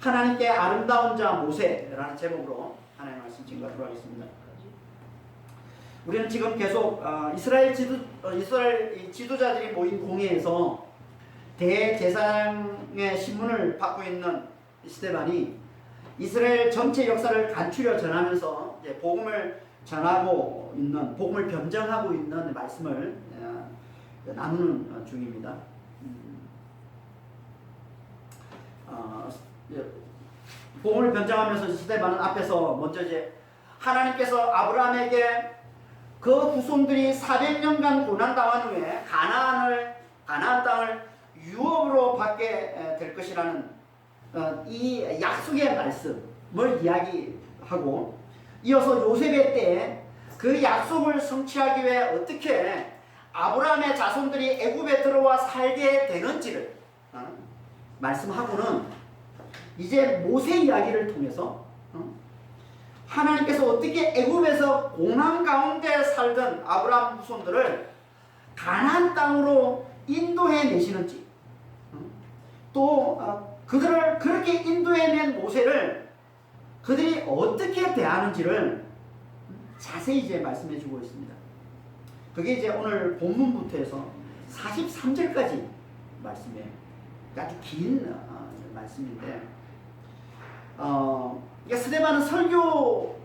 하나님께 아름다운 자 모세라는 제목으로 하나님의 말씀 지금까지 하겠습니다. 우리는 지금 계속 이스라엘 지도자들이 모인 공회에서 대제사장의 신문을 받고 있는 스데반이 이스라엘 전체 역사를 간추려 전하면서 이제 복음을 전하고 있는, 복음을 변정하고 있는 말씀을 나누는 중입니다. 복음을 변정하면서 스데반은 앞에서 먼저 이제 하나님께서 아브라함에게 그 후손들이 400년간 고난당한 후에 가나안 땅을 유업으로 받게 될 것이라는 이 약속의 말씀을 이야기하고, 이어서 요셉의 때에 그 약속을 성취하기 위해 어떻게 아브라함의 자손들이 애굽에 들어와 살게 되는지를 말씀하고는, 이제 모세 이야기를 통해서 하나님께서 어떻게 애굽에서 고난 가운데 살던 아브라함 후손들을 가나안 땅으로 인도해 내시는지, 또 그들을 그렇게 인도해낸 모세를 그들이 어떻게 대하는지를 자세히 이제 말씀해 주고 있습니다. 그게 이제 오늘 본문부터 해서 43절까지 말씀이에요. 아주 긴 말씀인데, 스데반은 설교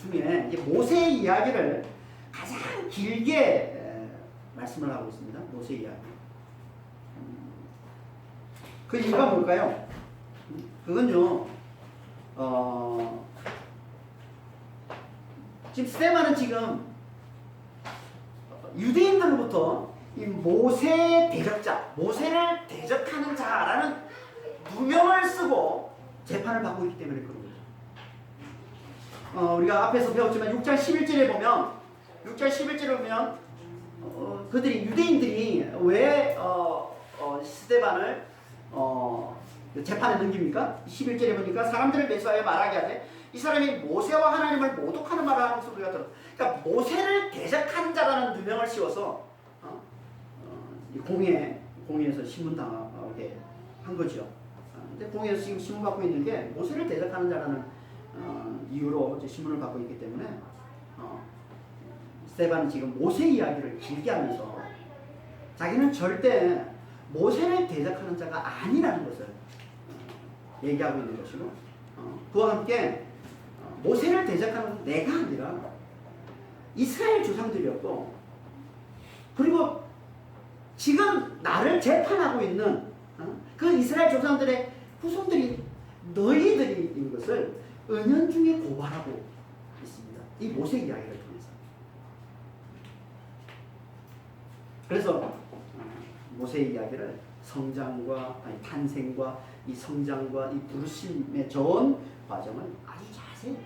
중에 이제 모세 이야기를 가장 길게 말씀을 하고 있습니다. 모세 이야기. 그 이유가 뭘까요? 그건요, 지금 스데반은 지금 유대인들로부터 이 모세 대적자, 모세를 대적하는 자라는 누명을 쓰고 재판을 받고 있기 때문에 그런 거죠. 우리가 앞에서 배웠지만 6장 11절에 보면, 그들이, 유대인들이 왜 스데반을 재판에 넘깁니까? 11절에 보니까 사람들을 매수하여 말하게 하되 이 사람이 모세와 하나님을 모독하는 말을 하는 것을 우리가 들어. 그러니까 모세를 대적하는 자라는 누명을 씌워서 공회에서 신문당하게 한 거죠. 근데 공회에서 지금 신문받고 있는 게 모세를 대적하는 자라는 이유로 이제 신문을 받고 있기 때문에 스데반은 지금 모세 이야기를 길게 하면서 자기는 절대 모세를 대적하는 자가 아니라는 것을 얘기하고 있는 것이고, 그와 함께 모세를 대적하는 내가 아니라 이스라엘 조상들이었고, 그리고 지금 나를 재판하고 있는 그 이스라엘 조상들의 후손들이 너희들인 것을 은연중에 고발하고 있습니다. 이 모세 이야기를 통해서. 그래서 모세 이야기를 탄생과 이 성장과 이 부르심의 전 과정을 아주 자세히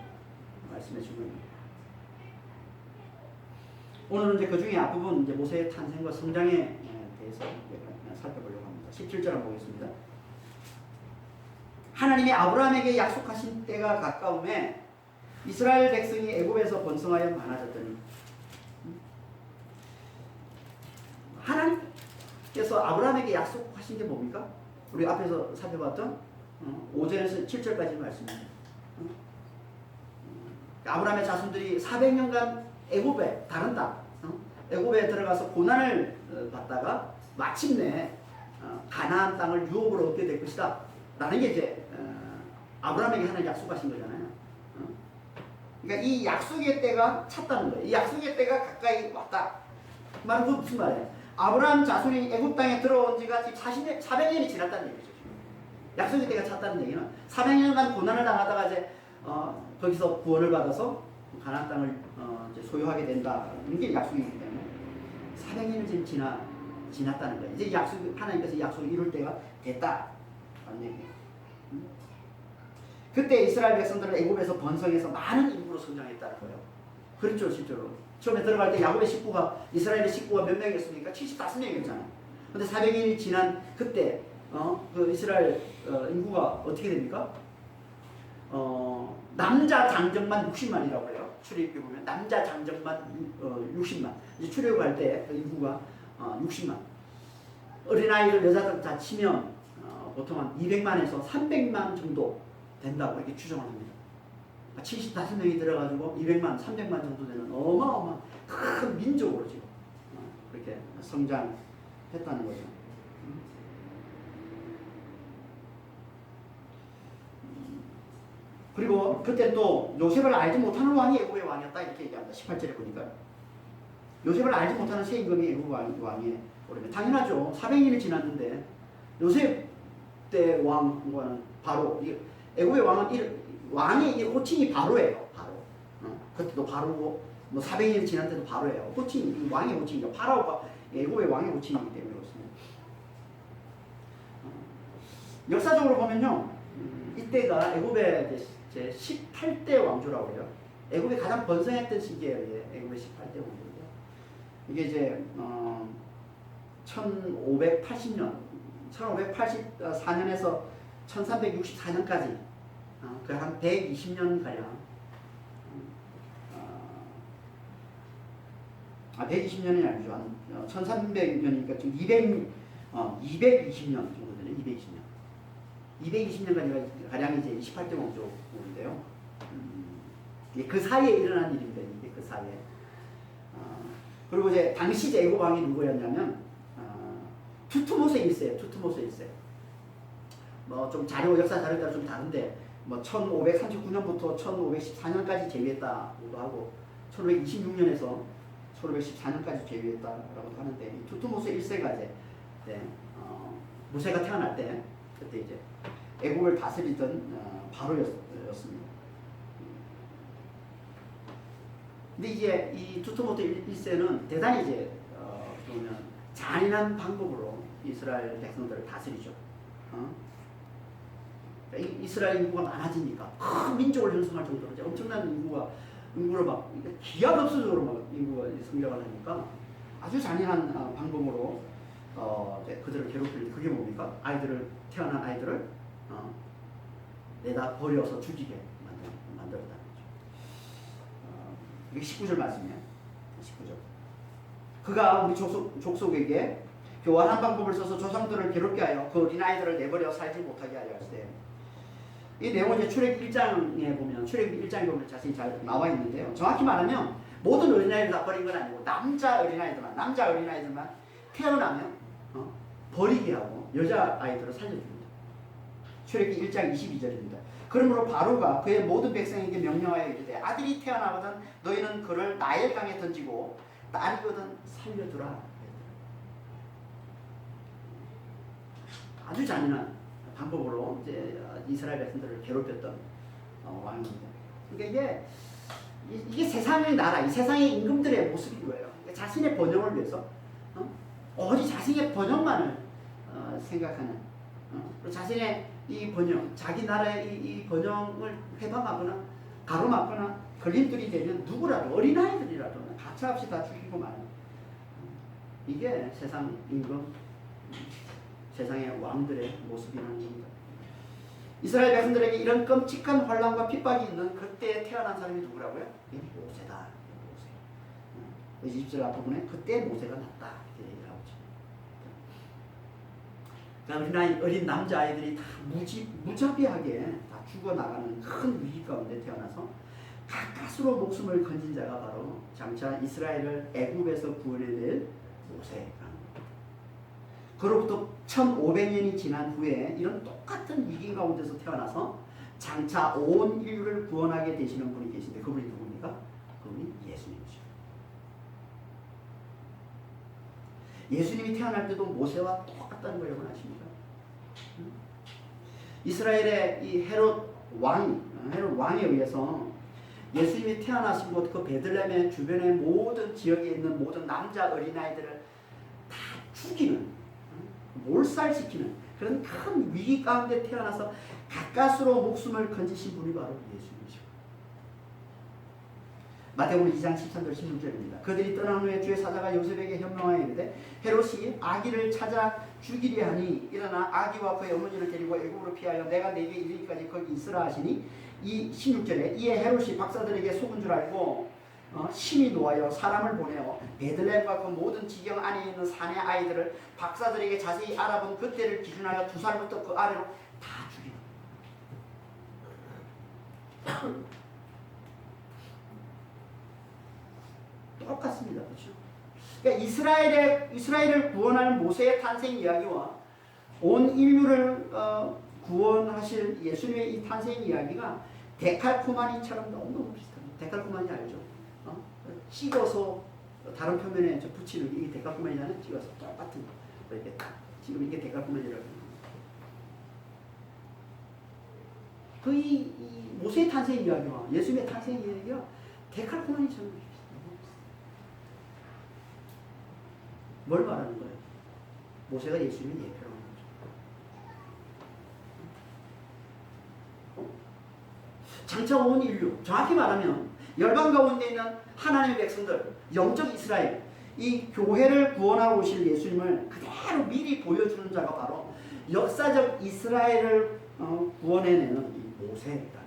말씀해 주고 있습니다. 오늘은 이제 그 중에 앞부분 이제 모세의 탄생과 성장에 대해서 살펴보려고 합니다. 17절 한번 보겠습니다. 하나님이 아브라함에게 약속하신 때가 가까움에 이스라엘 백성이 애굽에서 번성하여 많아졌더니, 하나님께서 아브라함에게 약속하신 게 뭡니까? 우리 앞에서 살펴봤던 5절에서 7절까지 말씀입니다. 아브라함의 자손들이 400년간 애굽에, 다른 땅, 애굽에 들어가서 고난을 받다가 마침내 가나안 땅을 유업으로 얻게 될 것이다 라는 게 이제 아브라함에게 하나님 약속하신 거잖아요. 그러니까 이 약속의 때가 찼다는 거예요. 이 약속의 때가 가까이 왔다. 말은 그 무슨 말이에요? 아브라함 자손이 애굽 땅에 들어온 지가 지금 400년이 지났다는 얘기죠. 약속의 때가 찼다는 얘기는 400년간 고난을 당하다가 이제 거기서 구원을 받아서 가나안 땅을 이제 소유하게 된다는 게 약속이기 때문에 400년이 지금 지났다는 거예요. 이제 하나님께서 약속을 이룰 때가 됐다라는 얘기예요. 그때 이스라엘 백성들은 애굽에서 번성해서 많은 인구로 성장했다는 거예요. 그렇죠, 실제로. 처음에 들어갈 때 이스라엘의 식구가 몇 명이었습니까? 75명이었잖아요. 근데 400년이 지난 그때 그 이스라엘 인구가 어떻게 됩니까? 남자 장정만 60만이라고 해요. 출애굽기 보면 남자 장정만 60만. 이제 출애굽할 때 그 인구가 60만. 어린아이들 여자들 다 치면 보통 한 200만에서 300만 정도 된다고 이렇게 추정을 합니다. 75명이 들어가지고 200만, 300만 정도 되는 어마어마한 큰 민족으로 지금 그렇게 성장했다는 거죠. 그리고 그때 또 요셉을 알지 못하는 왕이 애굽의 왕이었다 이렇게 얘기합니다. 18절에 보니까 요셉을 알지 못하는 새 임금이 애굽 왕이에요. 당연하죠. 400년이 지났는데 요셉 때 왕과는 바로 애굽의 왕의 호칭이 바로예요. 바로. 그때도 바로고 뭐 400년이 지난 때도 바로예요. 호칭 왕의 호칭이죠. 파라오가 애굽의 왕의 호칭이기 때문에 그렇습니다. 역사적으로 보면요, 이때가 애굽의 제 18대 왕조라고 해요. 애굽이 가장 번성했던 시기예요. 애굽의 18대 왕조인데 이게 이제 1580년, 1584년에서 1364년까지 그 한 120년 가량 120년이 아니죠. 한 1300년이니까 지금 220년 정도 되네. 220년 가량 이제 18대 왕조인데요. 그 사이에 일어난 일입니다. 이게 그 사이에. 그리고 이제 당시 애굽 왕이 누구였냐면 투트모세 1세예요. 투트모세 1세. 뭐 좀 역사 자료에 따라 좀 다른데 뭐 1539년부터 1514년까지 제위했다고도 하고 1526년에서 1514년까지 제위했다라고도 하는데 이 투트모세 1세가 이제 모세가 태어날 때 그때 이제 애굽을 다스리던 바로였습니다. 근데 이제 이 투트모세 1세는 대단히 이제 보면 잔인한 방법으로 이스라엘 백성들을 다스리죠. 이스라엘 인구가 많아지니까 큰 민족을 형성할 정도로 이제 엄청난 인구를 막 기하급수적으로 막 인구가 성장을 하니까 아주 잔인한 방법으로 그들을 괴롭히는데 그게 뭡니까? 태어난 아이들을 내다 버려서 죽이게 만들었다는 거죠. 이게 19절 말씀이에요. 19절. 그가 우리 족속에게 교활한 방법을 써서 조상들을 괴롭게 하여 그 어린아이들을 내버려 살지 못하게 하려 하시되, 이 내용은 이제 출애굽 1장에 보면 자세히 잘 나와 있는데요. 정확히 말하면 모든 어린아이를 다 버린 건 아니고 남자 어린아이들만 태어나면 버리게 하고 여자아이들을 살려줍니다. 출애굽 1장 22절입니다. 그러므로 바로가 그의 모든 백성에게 명령하여 이르되 아들이 태어나거든 너희는 그를 나일강에 던지고 딸이거든 살려두라. 아주 잔인한 방법으로 이제 이스라엘 백성들을 괴롭혔던 왕입니다. 그러니까 이게 세상의 나라, 이 세상의 임금들의 모습인 거예요. 그러니까 자신의 번영을 위해서 오직 자신의 번영만을 생각하는, 자신의 이 번영, 자기 나라의 이 번영을 회방하거나 가로막거나 걸림돌이 되면 누구라도 어린아이들이라도 가차없이 다 죽이고 마는, 이게 세상 임금, 세상의 왕들의 모습이라는 겁니다. 이스라엘 백성들에게 이런 끔찍한 환난과 핍박이 있는 그때에 태어난 사람이 누구라고요? 모세다. 모세. 20절 앞부분에 그때 모세가 났다 이렇게 얘기를 하고 있죠. 그러니까 어린 남자아이들이 다 무자비하게 다 죽어나가는 큰 위기 가운데 태어나서 가까스로 목숨을 건진 자가 바로 장차 이스라엘을 애굽에서 구원해낼 모세라는 겁니다. 그로부터 1500년이 지난 후에 이런 똑같은 위기 가운데서 태어나서 장차 온 인류를 구원하게 되시는 분이 계신데 그분이 누굽니까? 그분이 예수님이죠. 예수님이 태어날 때도 모세와 똑같다는 걸 여러분 아십니까? 이스라엘의 이 헤롯 왕에 의해서 예수님이 태어나신 곳 그 베들레헴의 주변의 모든 지역에 있는 모든 남자 어린아이들을 다 죽이는, 몰살시키는 그런 큰 위기 가운데 태어나서 가까스로 목숨을 건지신 분이 바로 예수님이죠. 마태복음 2장 13절 16절입니다. 그들이 떠난 후에 주의 사자가 요셉에게 현명하여 이르되 헤롯이 아기를 찾아 죽이려 하니 일어나 아기와 그의 어머니를 데리고 애굽으로 피하여 내가 내게 이르기까지 거기 있으라 하시니 이 16절에 이에 헤롯이 박사들에게 속은 줄 알고 심히 놓아여 사람을 보내어 베들레헴과 그 모든 지경 안에 있는 산의 아이들을 박사들에게 자세히 알아본 그때를 기준하여 2살부터 그 아래로 다 죽이라. 똑같습니다. 그렇죠? 그러니까 이스라엘을 구원하는 모세의 탄생 이야기와 온 인류를 구원하실 예수님의 이 탄생 이야기가 데칼코마니처럼 너무너무 비슷합니다. 데칼코마니 알죠? 찍어서 다른 표면에 붙이는 이게 데칼코마니잖아요. 찍어서 똑같은 거. 이렇게 지금 이게 데칼코마니라고 합니다. 이 모세의 탄생 이야기와 예수님의 탄생 이야기가 데칼코마니처럼 비슷합니다. 뭘 말하는 거예요? 모세가 예수님의 예표라고 하는 거죠. 장차 온 인류, 정확히 말하면 열방 가운데 있는 하나님의 백성들, 영적 이스라엘, 이 교회를 구원하러 오실 예수님을 그대로 미리 보여주는 자가 바로 역사적 이스라엘을 구원해내는 이 모세라는 겁니다.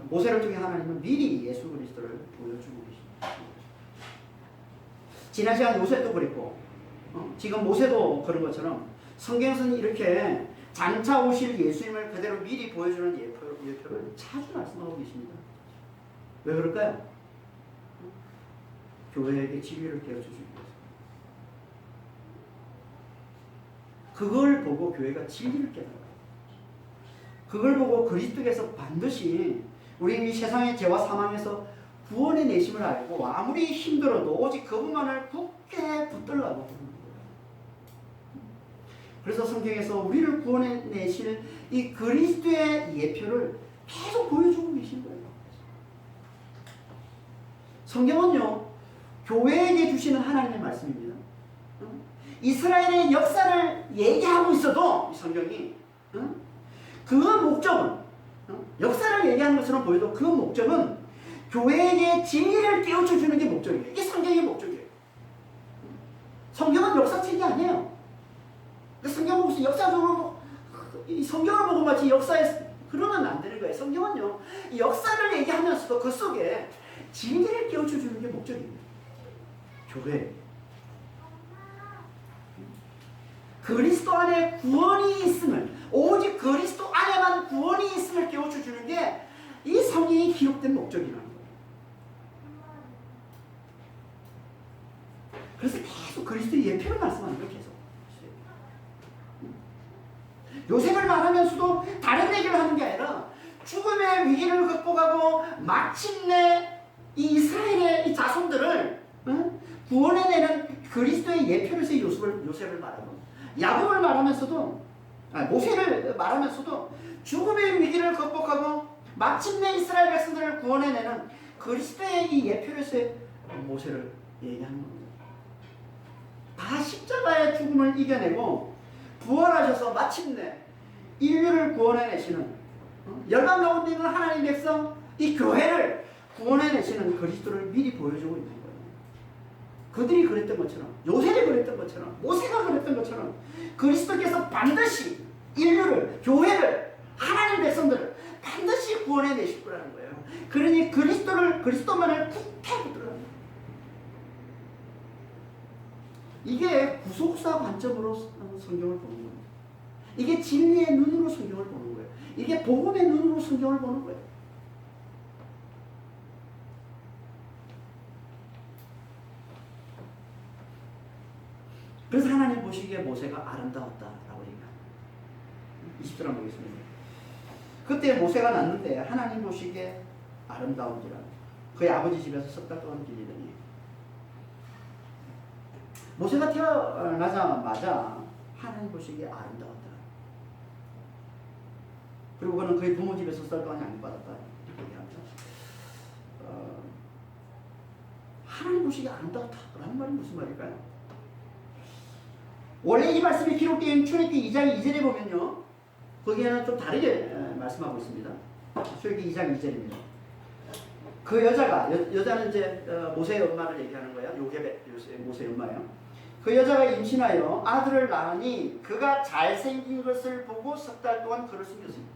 모세를 통해 하나님은 미리 예수 그리스도를 보여주고 계십니다. 지난 시간 요셉도 그랬고 지금 모세도 그런 것처럼 성경에서는 이렇게 장차 오실 예수님을 그대로 미리 보여주는 예표를 자주 말씀하고 계십니다. 왜 그럴까요? 교회에게 진리를 깨워주시기 위해서. 그걸 보고 교회가 진리를 깨달아요. 그걸 보고 그리스도께서 반드시 우리 이 세상의 죄와 사망에서 구원의 내심을 알고 아무리 힘들어도 오직 그분만을 굳게 붙들라고 하는 거예요. 그래서 성경에서 우리를 구원해 내실 이 그리스도의 예표를 계속 보여주고 계신 거예요. 성경은요, 교회에게 주시는 하나님의 말씀입니다. 이스라엘의 역사를 얘기하고 있어도 이 성경이 그 목적은 역사를 얘기하는 것처럼 보여도 그 목적은 교회에게 진리를 깨우쳐 주는 게 목적이에요. 이게 성경의 목적이에요. 성경은 역사책이 아니에요. 성경 보고 역사적으로 이 성경을 보고 마치 역사에 그러면 안 되는 거예요. 성경은요, 역사를 얘기하면서도 그 속에 진리를 깨우쳐 주는 게 목적입니다. 교회. 그리스도 안에 구원이 있음을, 오직 그리스도 안에만 구원이 있음을 깨우쳐 주는 게 이 성경에 기록된 목적이라는 거예요. 그래서 계속 그리스도의 예표를 말씀하는 거예요. 계속. 요셉을 말하면서도 다른 얘기를 하는 게 아니라 죽음의 위기를 극복하고 마침내 이 이스라엘의 이 자손들을 구원해내는 그리스도의 예표로서의 요셉을 말하고 야곱을 말하면서도 모세를 말하면서도 죽음의 위기를 극복하고 마침내 이스라엘 백성들을 구원해내는 그리스도의 이 예표로서의 모세를 얘기하는 겁니다. 다 십자가의 죽음을 이겨내고 부활하셔서 마침내 인류를 구원해내시는 열방 가운데 있는 하나님 백성 이 교회를 구원해내시는 그리스도를 미리 보여주고 있는 거예요. 그들이 그랬던 것처럼 요셉이 그랬던 것처럼 모세가 그랬던 것처럼 그리스도께서 반드시 인류를 교회를 하나님 백성들을 반드시 구원해내실 거라는 거예요. 그러니 그리스도만을 굳게 붙들어라. 이게 구속사 관점으로 성경을 보는 거예요. 이게 진리의 눈으로 성경을 보는 거예요. 이게 복음의 눈으로 성경을 보는 거예요. 그래서 하나님 보시기에 모세가 아름다웠다라고 얘기합니다. 20절 한번 보겠습니다. 그때 모세가 낳는데 하나님 보시기에 아름다운지라 그의 아버지 집에서 석 달 동안 길리더니 모세가 태어나자마자 하나님 보시기에 아름다웠다. 그리고 그는 그의 부모 집에서 석 달 동안 양육받았다. 이렇게 얘기합니다. 하나님 보시기에 아름다웠다. 라는 말이 무슨 말일까요? 원래 이 말씀이 기록된 출애굽기 2장 2절에 보면요. 거기에는 좀 다르게 말씀하고 있습니다. 출애굽기 2장 2절입니다. 그 여자는 이제 모세의 엄마를 얘기하는 거예요. 모세의 엄마예요. 그 여자가 임신하여 아들을 낳으니 그가 잘생긴 것을 보고 석 달 동안 그를 숨겼습니다.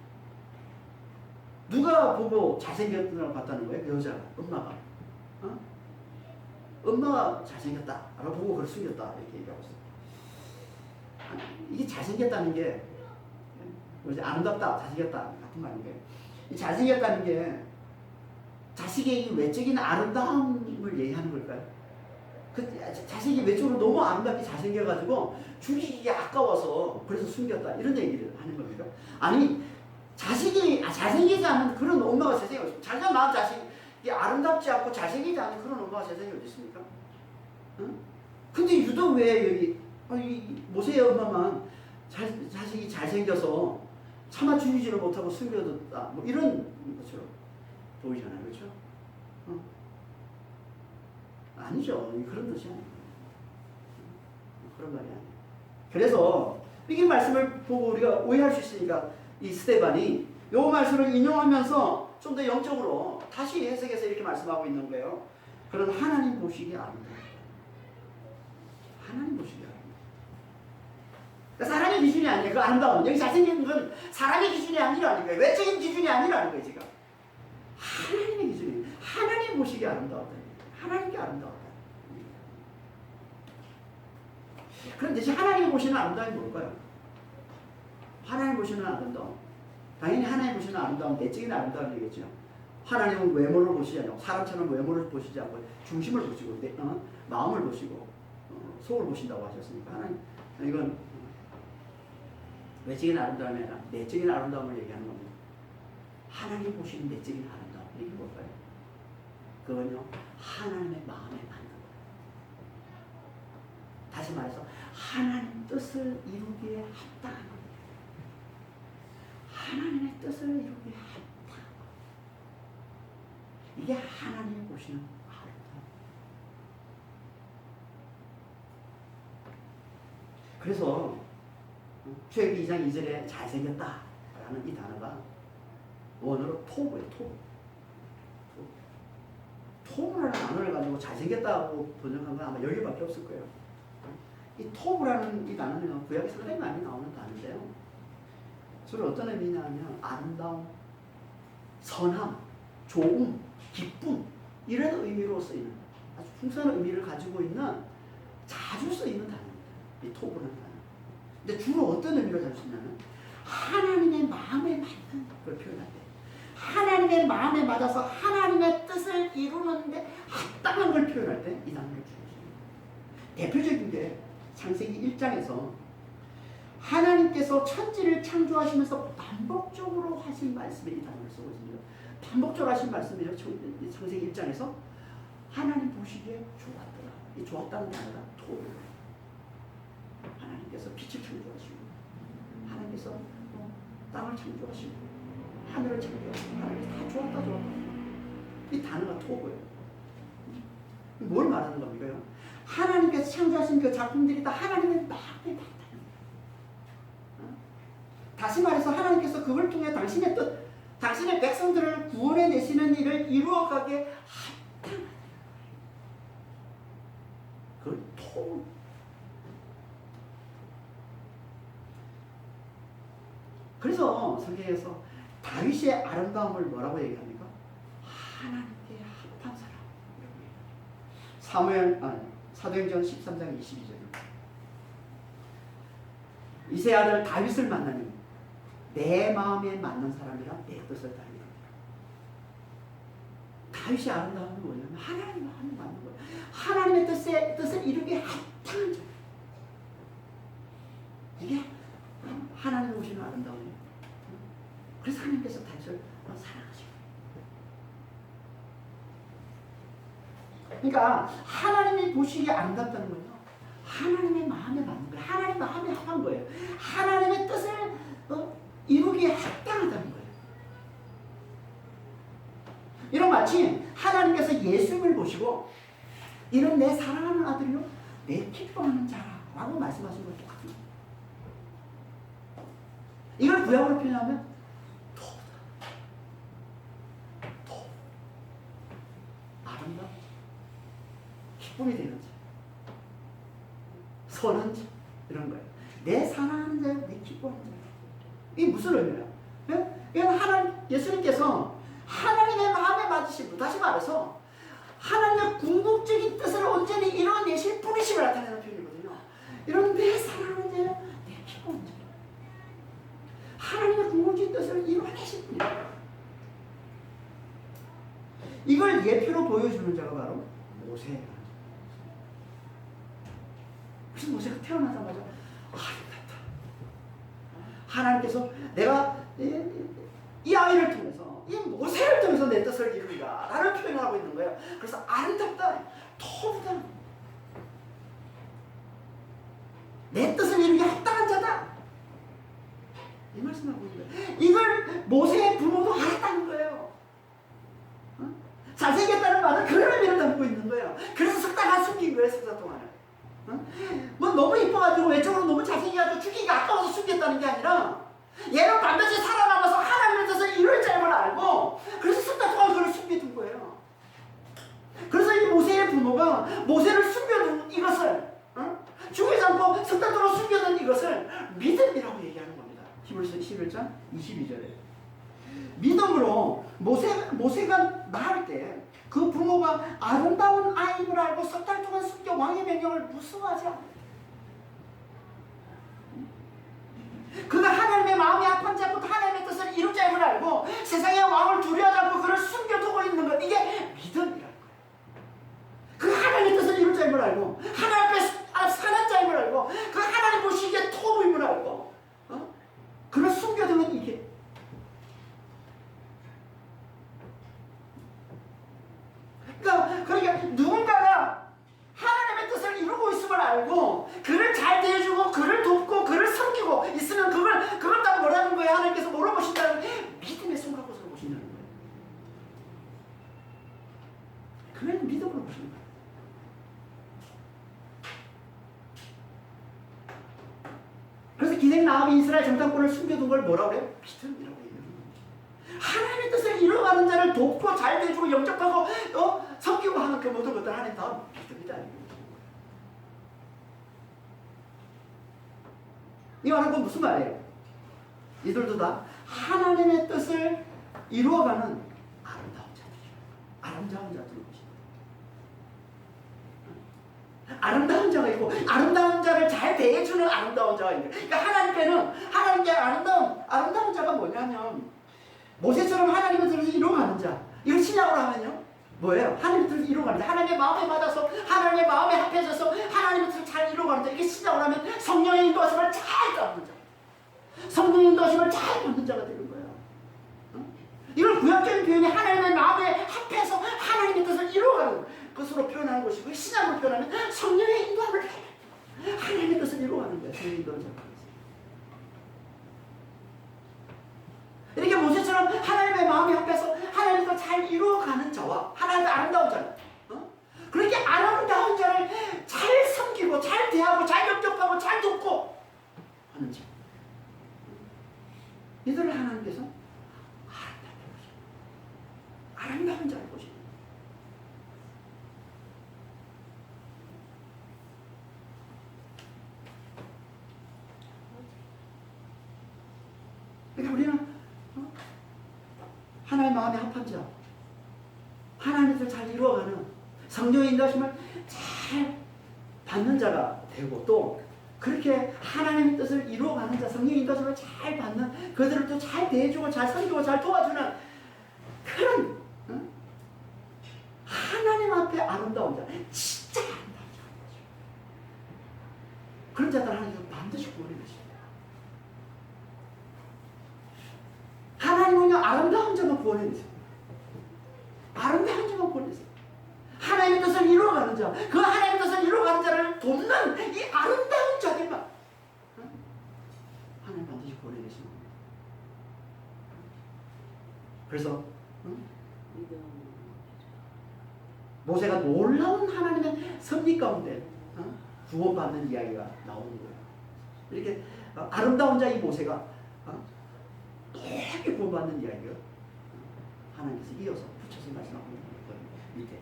누가 보고 잘생겼다고 봤다는 거예요? 그 여자가, 엄마가. 어? 엄마가 잘생겼다라고 보고 그걸 숨겼다 이렇게 얘기하고 있어요. 이게 잘생겼다는 게 아름답다, 잘생겼다 같은 말인데, 이 잘생겼다는 게 자식의 이 외적인 아름다움을 얘기하는 걸까요? 그 자식이 외적으로 너무 아름답게 잘생겨가지고 죽이기 아까워서 그래서 숨겼다 이런 얘기를 하는 겁니까? 아니 자식이 잘생기지 않은 그런 엄마가 세상에 어디 있습니까? 자기가 낳은 자식이 아름답지 않고 잘생기지 않은 그런 엄마가 세상에 어디 있습니까? 응? 근데 유독 왜 여기 모세의 엄마만 자식이 잘생겨서 차마 죽이지를 못하고 숨겨뒀다 뭐 이런 것처럼 보이잖아요. 그렇죠? 아니죠. 그런 뜻이 아니에요. 그런 말이 아니에요. 그래서 이 말씀을 보고 우리가 오해할 수 있으니까 이 스데반이 이 말씀을 인용하면서 좀 더 영적으로 다시 해석해서 이렇게 말씀하고 있는 거예요. 그런 하나님 보시기에 아름다워. 하나님 보시기에 아름다워. 그러니까 사람의 기준이 아니에요. 그 아름다움. 여기 잘생긴 건 사람의 기준이 아니라는 거예요. 외적인 기준이 아니라는 거예요. 지금. 하나님의 기준이. 하나님 보시기에 아름다웠다. 하나님께 아름다웠다. 그럼 대체 하나님이 보시는 아름다움이 뭘까요? 하나님 보시는 아름다움. 당연히 하나님 보시는 아름다움, 내적인 아름다움이겠죠. 하나님은 외모를 보시지 않고 사람처럼 외모를 보시지 않고 중심을 보시고 마음을 보시고 속을 보신다고 하셨으니까 하나님 이건 외적인 아름다움이 아니라 내적인 아름다움을 얘기하는 겁니다. 하나님 보시는 내적인 아름다움 이게 뭘까요? 그건요 하나님의 마음에 맞는 거예요. 다시 말해서 하나님 뜻을 이루기에 합당한 겁니다. 하나님의 뜻을 이루기에 합당한 거예요. 이게 하나님이 보시는 아름다움. 그래서 출애굽기 2장 2절에 잘생겼다 라는 이 단어가 원어로 토브예요. 토브라는 단어를 가지고 잘생겼다고 번역한 건 아마 여기밖에 없을 거예요. 이 토브라는 이 단어는 구약에 상당히 많이 나오는 단어인데요. 주로 어떤 의미냐면 아름다움, 선함, 좋음, 기쁨 이런 의미로 쓰이는 아주 풍성한 의미를 가지고 있는 자주 쓰이는 단어입니다. 이 토브라는 단어. 근데 주로 어떤 의미로 자주 쓰냐면 하나님의 마음에 맞는 걸 표현할 때 하나님의 마음에 맞아서 하나님의 뜻을 이루는데 합당한 걸 표현할 때 이 단어를 주로 씁니다. 대표적인 게 창세기 1장에서 하나님께서 천지를 창조하시면서 반복적으로 하신 말씀에 이 단어를 쓰고 있습니다. 반복적으로 하신 말씀이에요. 창세기 1장에서 하나님 보시기에 좋았더라. 이 좋았다는 단어가 토예요. 하나님께서 빛을 창조하시고 하나님께서 땅을 창조하시고 하늘을 창조하시고 하나님께서 다 좋았다. 이 단어가 토고예요. 뭘 말하는 겁니까? 하나님께서 창조하신 그 작품들이 다 하나님의 마음에 맞다. 다시 말해서 하나님께서 그걸 통해 당신의 뜻, 당신의 백성들을 구원해 내시는 일을 이루어가게 합당하다. 그걸 토. 그래서 성경에서 다윗의 아름다움을 뭐라고 얘기합니까? 하나님께 합한 사람. 사도행전 13장 22절. 이세 아들 다윗을 만나니 내 마음에 맞는 사람이라 내 뜻을 따르리라. 다윗의 아름다움은 뭐냐면 하나님의 마음에 맞는 거예요. 하나님의 뜻을 이루기에 합당한 자. 이게 하나님 오시는 아름다움이에요. 그래서 하나님께서 다윗을 사랑하시고. 그러니까 하나님이 보시기에 아름답다는 거예요. 하나님의 마음에 맞는 거예요. 하나님 마음에 합한 거예요. 하나님의 뜻을 이루기에 합당하다는 거예요. 이런 마치 하나님께서 예수님을 보시고 이런 내 사랑하는 아들이요 내 기뻐하는 자라고 말씀하신 것 똑같아요. 이걸 구약으로 표현하면 토 아름다움 기쁨이 되는 자 선한 자 이런 거예요. 내 사랑하는 자 내 기뻐하는 자 이게 무슨 의미예요? 네? 이건 예수님께서 하나님의 마음에 맞으신 분, 다시 말해서 하나님의 궁극적인 뜻을 온전히 이뤄내실 분이심을 나타내는 표현이거든요. 여러분, 내 사랑하는 자는 내 피가 온전히 하나님의 궁극적인 뜻을 이뤄내실 분이에요. 이걸 예표로 보여주는 자가 바로 모세예요. 그래서 모세가 태어나자마자 아름답다. 하나님께서 내가 이 아이를 통해서, 이 모세를 통해서 내 뜻을 이루리라 라는 표현을 하고 있는 거예요. 그래서 아름답다, 토부다, 내 뜻을 이루기 합당한 자다, 이 말씀하고 있는 거예요. 이걸 모세의 부모도 알았다는 거예요. 잘생겼다는 말은 그런 의미를 담고 있는 거예요. 그래서 석달간 숨긴 거예요, 석달 동안을. 뭐 너무 이뻐가지고 외적으로 너무 잘생겨가지고 죽이기가 아까워서 숨겼다는 게 아니라 얘는 반드시 살아남아서 하나님의 뜻을 이룰 점을 알고 그래서 석달 동안 그걸 숨겨둔 거예요. 그래서 이 모세의 부모가 모세를 숨겨둔 이것을 죽이지 않고 석달 동안 숨겨둔 이것을 믿음이라고 얘기하는 겁니다. 히브리서 11장 22절에 믿음으로 모세가 낳을 때 그 부모가 아름다운 아임을 알고 석 달 동안 숨겨 왕의 명령을 무서워하지 않는다. 그가 하나님의 마음이 아픈지 않고 하나님의 뜻을 이루자 함을 알고 세상의 왕을 두려워하지 않고 그를 숨겨두고 있는 것, 이게 믿음이라는 거예요. 그 하나님의 뜻을 이루자 함을 알고 하나님 앞에 사는 자임을 알고 그 하나님 보시기에 토부임을 알고 그를 숨겨두는 이게 그러니까 누군가가 하나님의 뜻을 이루고 있음을 알고 그를 잘 대해주고 그를 돕고 그를 섬기고 있으면 그걸 딱 뭐라는 거예요? 하나님께서 뭐로 보신다는 거예요? 믿음의 손과 것으로 보신다는 거예요. 그걸 믿음으로 보시는 거예요. 그래서 기생 나합이 이스라엘 정탐꾼을 숨겨둔 걸 뭐라고 그래요? 믿음이라고 얘기해요. 하나님의 뜻을 이루어가는 자를 돕고 잘 대해주고 영접하고 섬기고 하는 그 모든 것들 하나님 다 믿음이다. 이 말은 그 무슨 말이에요? 이들도 다 하나님의 뜻을 이루어가는 아름다운 자들이에요. 아름다운 자들을 보십니다. 아름다운 자가 있고 아름다운 자를 잘 대해주는 아름다운 자가 있는 거예요. 그러니까 하나님께 아름다운 자가 뭐냐면 모세처럼 하나님의 뜻을 이루어가는 자. 이걸 신약으로 하면요 뭐예요? 하나님의 뜻을 이루어가는 자. 하나님의 마음에 맞아서 하나님의 마음에 합해져서 하나님의 뜻을 잘 이루어가는 자. 이게 신약으로 하면 성령의 인도하심을 잘 따르는 자. 성령의 인도하심을 잘 받는 자가 되는 거예요. 이걸 구약적인 표현이 하나님의 마음에 합해서 하나님의 뜻을 이루어가는 것으로 표현하는 것이고, 신약으로 표현하면 성령의 인도함을 하나님의 뜻을 이루어가는 거예요. 성령의 인도를 잡아서. 이렇게 모세처럼 하나님의 마음이 합해서 하나님의 뜻을 잘 이루어가는 자와 하나님의 아름다운 자는 그렇게 아름다운 자를 잘 섬기고 잘 대하고 잘 영접하고 잘 돕고 하는 자, 이들을 하나님께서 아름다운 자를 보십니다. 그러니까 우리는 하나님의 마음에 합한 자, 하나님의 뜻을 잘 이루어가는 성령의 인도하심을 잘 받는 자가 되고, 또 그렇게 하나님의 뜻을 이루어가는 자, 성령의 인도하심을 잘 받는 그들을 또 잘 대해주고 잘 섬기고 잘 도와주는 그런 하나님 앞에 아름다운 자, 진짜 아름다운 자, 그런 자들 하나님께서 반드시 구원해 주십니다. 하나님은요 아름다운 자만 구원해 주세요. 아름다운 자만 구원해 주세요. 하나님의 뜻을 이루어가는 자, 그 하나님의 뜻을 이루어가는 자를 돕는 이 아름다운 자들만 하나님 반드시 구원해 주시는 겁니다. 그래서 모세가 놀라운 하나님의 섭리 가운데 구원받는 이야기가 나오는 거예요. 이렇게 아름다운 자 이 모세가 놀랍게 구원받는 이야기가 하나님께서 이어서 붙여서 말씀하고 있는 거예요. 밑에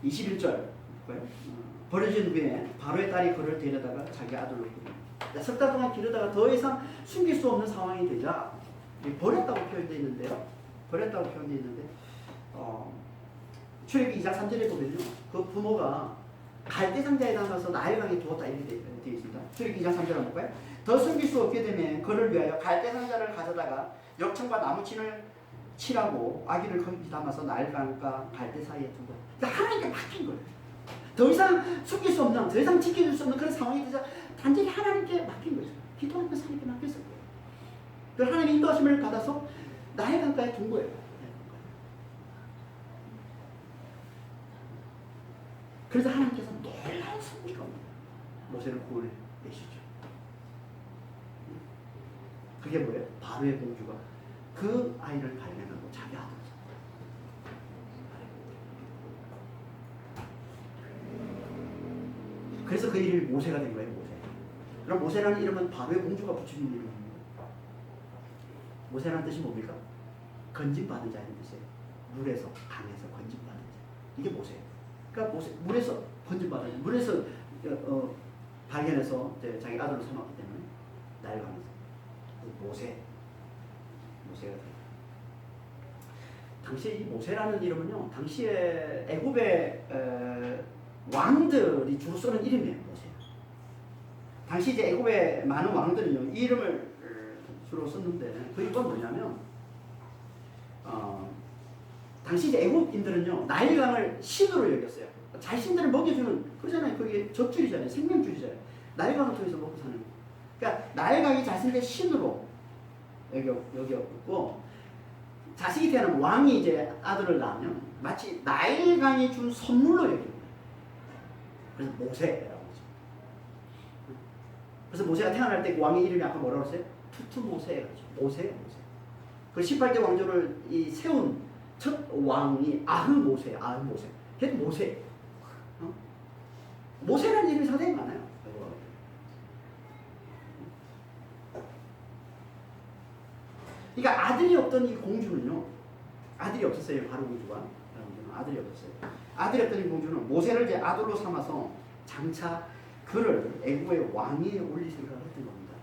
(21절) 버려진 후에 바로의 딸이 그를 데려다가 자기 아들로 부릅니다. 석 달 동안 기르다가 더 이상 숨길 수 없는 상황이 되자 버렸다고 표현되어 있는데요. 버렸다고 표현되어 있는데 출애굽기 2장 3절에 보면요. 그 부모가 갈대 상자에 담아서 나일강에 두었다 이렇게 되어 있습니다. 출애굽기 2장 3절 한번 볼까요? 더 숨길 수 없게 되면 그를 위하여 갈대 상자를 가져다가 역청과 나무친을 칠하고 아기를 거기 담아서 나일강과 갈대 사이에 두고 하나님께 맡긴 거예요. 더 이상 숨길 수 없는, 더 이상 지켜줄 수 없는 그런 상황이 되자 단순히 하나님께 맡긴 거죠. 기도하면서 하나님께 맡겼을 거예요. 그 하나님의 인도하심을 받아서 나일강가에 둔 거예요. 그래서 하나님께서 놀라운 섭리가 모세를 구원해 내시죠. 그게 뭐예요? 바로의 공주가 그 아이를 발견하고 자기 아들을 그래서 그 이름이 모세가 된 거예요. 모세. 그럼 모세라는 이름은 바로의 공주가 붙인 이름입니다. 모세라는 뜻이 뭡니까? 건짐받은 자의 뜻이에요. 물에서 강에서 건짐받은 자. 이게 모세예요. 그러니까 모세, 물에서 건짐받은 자. 물에서 발견해서 자기 아들로 삼았기 때문에 나일강에서 모세가 돼요. 당시에 이 모세라는 이름은요, 당시에 애굽의 왕들이 주로 쓰는 이름이에요. 모세. 당시 이제 애굽의 많은 왕들은요, 이 이름을 주로 썼는데 그 이유가 뭐냐면 당시 이제 애굽인들은요, 나일강을 신으로 여겼어요. 자신들을 먹여주는 그러잖아요. 그게 적줄이잖아요. 생명줄이잖아요. 나일강을 통해서 먹고 사는 거예요. 그러니까 나일강이 자신의 신으로 여겼고, 자식이 되는 왕이 이제 아들을 낳으면 마치 나일강이 준 선물로 여기는 거예요. 그래서 모세라고 하죠. 그래서 모세가 태어날 때 그 왕의 이름이 아까 뭐라고 했어요? 투투모세라고 하죠. 모세. 그 18대 왕조를 세운 첫 왕이 아흐모세. 걔도 모세. 모세라는 이름이 상당히 많아요. 그러니까 아들이 없던 이 공주는요, 아들이 없었어요. 바로 공주가. 아들이 없었어요. 아들이 없던 이 공주는 모세를 이제 아들로 삼아서 장차 그를 애굽의 왕위에 올릴 생각을 했던 겁니다.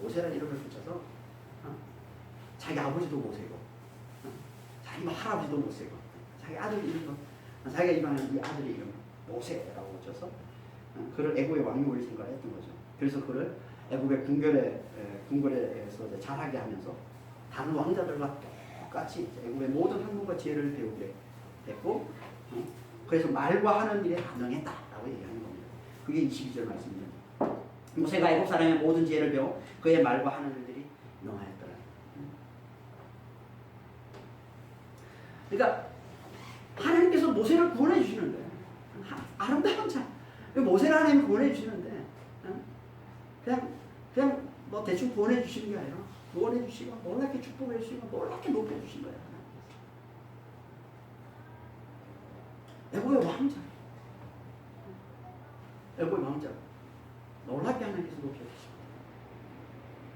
모세라는 이름을 붙여서 자기 아버지도 모세고, 자기 할아버지도 모세고, 자기 아들 이름도 자기가 입양한 이 아들의 이름을 모세라고 붙여서 그를 애굽의 왕위에 올릴 생각을 했던 거죠. 그래서 그를 애굽의 궁궐에서 자라게 하면서 다른 왕자들과 똑같이 애굽의 모든 학문과 지혜를 배우게 됐고, 그래서 말과 하는 일에 감명했다라고 얘기하는 겁니다. 그게 22절 말씀입니다. 모세가 애굽 사람의 모든 지혜를 배워 그의 말과 하는 일들이 명하였더라. 그러니까 하나님께서 모세를 구원해 주시는 거예요. 아름다운 자. 모세를 하나님이 구원해 주시는데 그냥 뭐 대충 구원해 주시는 게 아니라 구원해 주시고 놀랍게 축복해 주시고 놀랍게 높여 주신 거예요. 애굽의 왕자. 애굽의 왕자. 놀랍게 하나님께서 높여 주시고.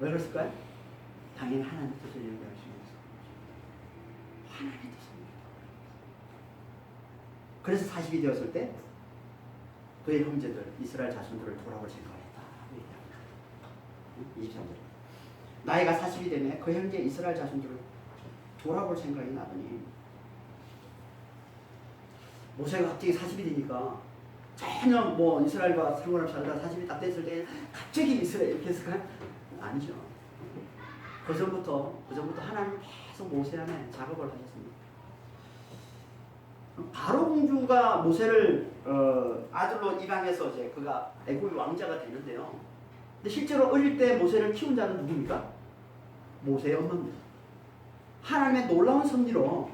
왜 그랬을까요? 당연히 하나님의 뜻을 이루시기 위해서. 하나님의 뜻입니다. 그래서 40이 되었을 때 그의 형제들, 이스라엘 자손들을 돌아볼 생각을 했다. 23절. 나이가 40이 되면 그 형제 이스라엘 자손들을 돌아볼 생각이 나더니 모세가 갑자기 40이 되니까 전혀 뭐 이스라엘과 상관없이 살다가 40이 딱 됐을 때 갑자기 이스라엘 이렇게 했을까요? 아니죠. 그 전부터 하나님은 계속 모세 안에 작업을 하셨습니다. 바로 공주가 모세를 아들로 입양해서 이제 그가 애굽의 왕자가 되는데요. 근데 실제로 어릴 때 모세를 키운 자는 누굽니까? 모세의 엄마입니다. 하나님의 놀라운 섭리로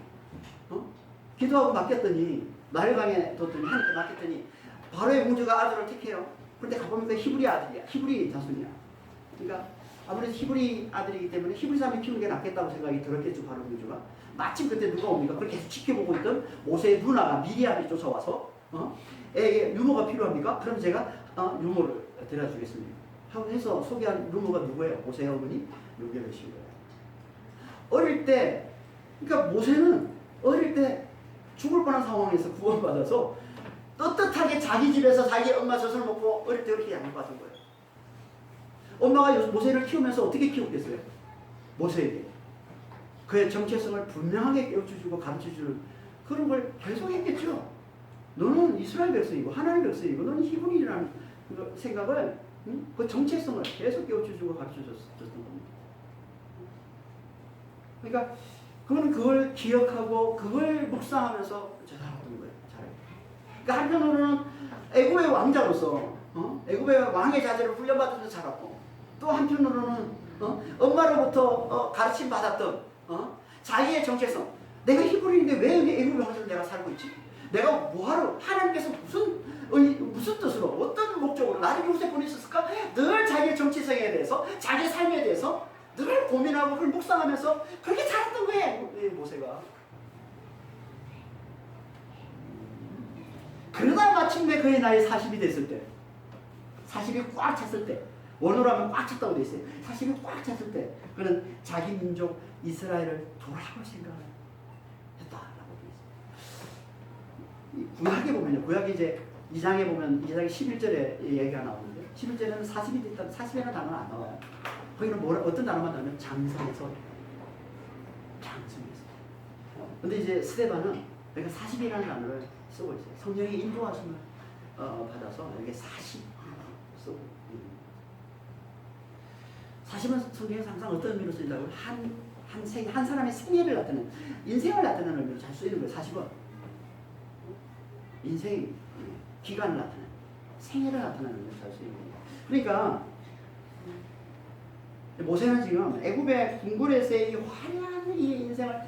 기도하고 맡겼더니 나일강에 뒀더니 하나님께 맡겼더니 바로의 공주가 아들을 택해요. 그런데 가보니까 히브리 아들이야. 히브리 자손이야. 그러니까 아무래도 히브리 아들이기 때문에 히브리 사람이 키우는 게 낫겠다고 생각이 들었겠죠. 바로 공주가. 마침 그때 누가 옵니까? 그걸 계속 지켜보고 있던 모세의 누나가 미리암이 쫓아와서 애에게 유모가 필요합니까? 그럼 제가 유모를 데려주겠습니다. 하고 해서 소개한 유모가 누구예요? 모세의 어머니 요게벳인 거예요. 어릴 때, 그러니까 모세는 어릴 때 죽을 뻔한 상황에서 구원받아서 떳떳하게 자기 집에서 자기 엄마 젖을 먹고 어릴 때 그렇게 양육받은 거예요. 엄마가 모세를 키우면서 어떻게 키웠겠어요? 모세에게 그의 정체성을 분명하게 깨우쳐주고 가르쳐주는 그런 걸 계속 했겠죠. 너는 이스라엘 백성이고 하나님 백성이고 너는 히브리라는 그 생각을 그 정체성을 계속 깨우쳐주고 가르쳐줬던 겁니다. 그러니까 그걸 기억하고 그걸 묵상하면서 자라왔던 거예요. 그러니까 한편으로는 애굽의 왕자로서 애굽의 왕의 자세를 훈련받으면서 자랐고 또 한편으로는 엄마로부터 가르침 받았던 자기의 정체성. 내가 히브리인데 왜 여기 애굽 왕자로 내가 살고 있지? 내가 뭐하러 하나님께서 무슨 뜻으로 어떤 목적으로 나를 이곳에 보내셨을까? 늘 자기의 정체성에 대해서 자기의 삶에 대해서 늘 고민하고 그걸 묵상하면서 그렇게 자랐던 거예요. 모세가. 그러다 마침내 그의 나이 40이 됐을 때 40이 꽉 찼을 때 원어로 하면 꽉 찼다고 돼 있어요. 40이 꽉 찼을 때 그는 자기 민족 이스라엘을 돌아볼 생각을 했다라고 돼 있어요. 구약에 보면요. 구약이 이제 2장에 보면 2장 11절에 얘기가 나오는데 11절에는 40이 됐다. 40이라는 단어는 안 나와요. 거기는 어떤 단어만 나오면 장성에서 근데 이제 스데반은 그러니까 40이라는 단어를 쓰고 있어요. 성령의 인도하심을 받아서 여기 40 쓰고 40은 성경에서 항상 어떤 의미로 쓰인다고 한 사람의 생애를 나타내는 인생을 나타내는 의미로 잘 쓰이는 거예요. 40은 인생 기간을 나타내는 생애를 나타내는 의미로 잘 쓰이는 거예요. 그러니까 모세는 지금 애굽의 궁궐에서의 이 화려한 이 인생을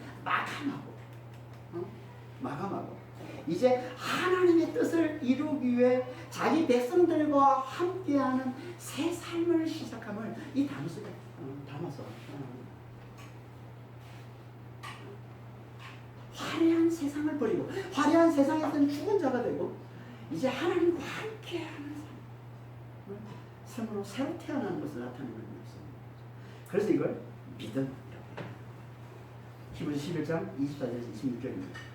마감하고 이제 하나님의 뜻을 이루기 위해 자기 백성들과 함께하는 새 삶을 시작함을 이 단어 속에 담아서 화려한 세상을 버리고 화려한 세상에서는 죽은 자가 되고 이제 하나님과 함께하는 삶으로 새로 태어나는 것을 나타내는 것입니다. 그래서 이걸 믿음이라고 해요. 히브리서 11장 24절에서 26절입니다.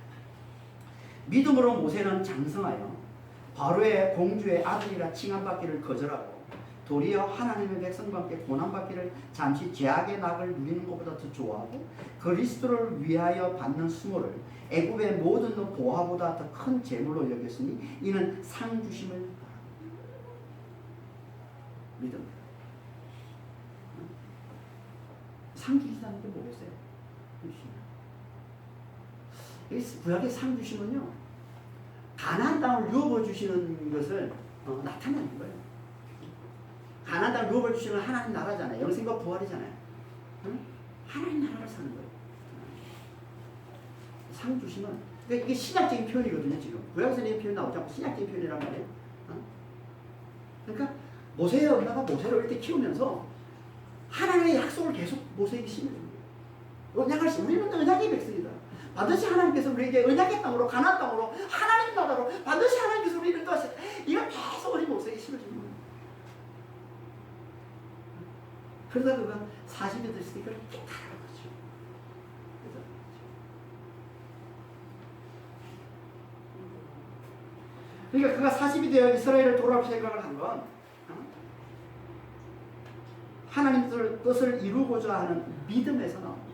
믿음으로 모세는 장성하여 바로의 공주의 아들이라 칭함받기를 거절하고 도리어 하나님의 백성과 함께 고난받기를 잠시 죄악의 낙을 누리는 것보다 더 좋아하고 그리스도를 위하여 받는 수모를 애굽의 모든 보화보다 더 큰 재물로 여겼으니 이는 상 주심을 바랍니다. 믿음. 상 주신다는 게 뭐겠어요? 구약의 상 주심은요, 가나안 땅을 유업해 주시는 것을 나타내는 거예요. 가나안 땅을 유업해 주시는 하나님 나라잖아요. 영생과 부활이잖아요. 응? 하나님 나라를 사는 거예요. 상 주심은 그러니까 이게 신약적인 표현이거든요. 지금 구약에서 이 표현 나오지 않고 신약적인 표현이란 말이에요. 그러니까 모세의 엄마가 모세를 이렇게 키우면서 하나님의 약속을 계속 모세에게 심어줍니다. 우리는 언약의 백성이다. 반드시 하나님께서 우리에게 언약의 땅으로 가나안 땅으로 하나님 나라로 반드시 하나님께서 우리를 인도하실 이걸 계속 우리 모세에게 심어주는 거예요. 그러다 그가 40이 됐을 때 이걸 깨달은 거죠. 그러니까 그가 40이 되어 이스라엘을 돌아올 생각을 한 건 하나님 뜻을 이루고자 하는 믿음에서 나옵니다.